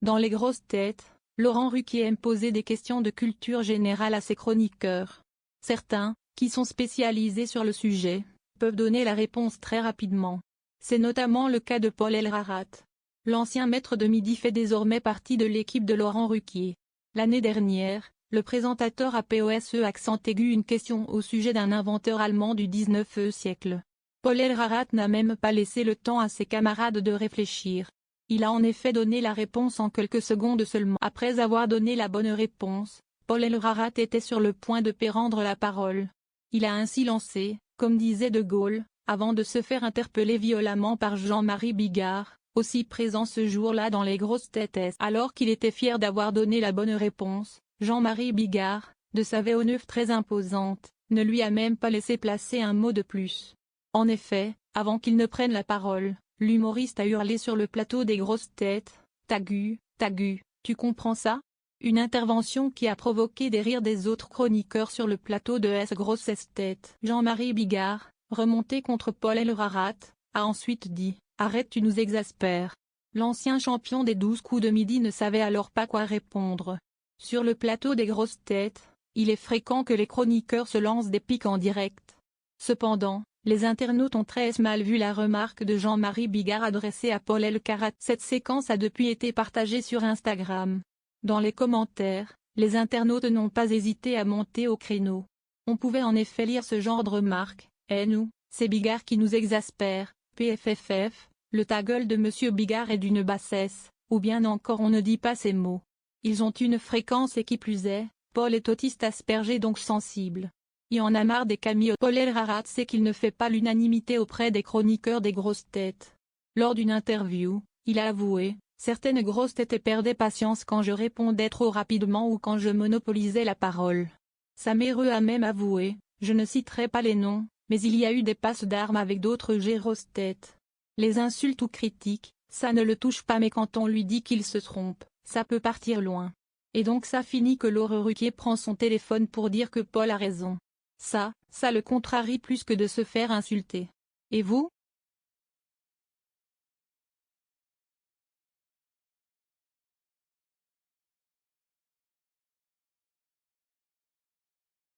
Dans les grosses têtes, Laurent Ruquier aime poser des questions de culture générale à ses chroniqueurs. Certains, qui sont spécialisés sur le sujet, peuvent donner la réponse très rapidement. C'est notamment le cas de Paul Elrarat. L'ancien maître de midi fait désormais partie de l'équipe de Laurent Ruquier. L'année dernière, le présentateur a posé accent aigu une question au sujet d'un inventeur allemand du XIXe siècle. Paul Elrarat n'a même pas laissé le temps à ses camarades de réfléchir. Il a en effet donné la réponse en quelques secondes seulement. Après avoir donné la bonne réponse, Paul Elrarat était sur le point de prendre la parole. Il a ainsi lancé, comme disait De Gaulle, avant de se faire interpeller violemment par Jean-Marie Bigard, aussi présent ce jour-là dans les grosses têtes. Alors qu'il était fier d'avoir donné la bonne réponse, Jean-Marie Bigard, de sa VO9 très imposante, ne lui a même pas laissé placer un mot de plus. En effet, avant qu'il ne prenne la parole, l'humoriste a hurlé sur le plateau des grosses têtes, « Tagu, Tagu, tu comprends ça ?» Une intervention qui a provoqué des rires des autres chroniqueurs sur le plateau de S grosses têtes. Jean-Marie Bigard, remonté contre Paul Elrarat, a ensuite dit « Arrête, tu nous exaspères ». L'ancien champion des 12 coups de midi ne savait alors pas quoi répondre. Sur le plateau des grosses têtes, il est fréquent que les chroniqueurs se lancent des piques en direct. Cependant, les internautes ont très mal vu la remarque de Jean-Marie Bigard adressée à Paul Elrarat. Cette séquence a depuis été partagée sur Instagram. Dans les commentaires, les internautes n'ont pas hésité à monter au créneau. On pouvait en effet lire ce genre de remarques: « Eh nous, c'est Bigard qui nous exaspère, PFFF, le ta gueule de Monsieur Bigard est d'une bassesse », ou bien encore on ne dit pas ces mots. Ils ont une fréquence et qui plus est, Paul est autiste aspergé donc sensible. Il en a marre des caméos. Paul Elrarat sait qu'il ne fait pas l'unanimité auprès des chroniqueurs des grosses têtes. Lors d'une interview, il a avoué: « Certaines grosses têtes perdaient patience quand je répondais trop rapidement ou quand je monopolisais la parole. » Samereux a même avoué: « Je ne citerai pas les noms, mais il y a eu des passes d'armes avec d'autres grosses têtes. Les insultes ou critiques, ça ne le touche pas, mais quand on lui dit qu'il se trompe, ça peut partir loin. » Et donc ça finit que Laurent Ruquier prend son téléphone pour dire que Paul a raison. Ça le contrarie plus que de se faire insulter. Et vous ?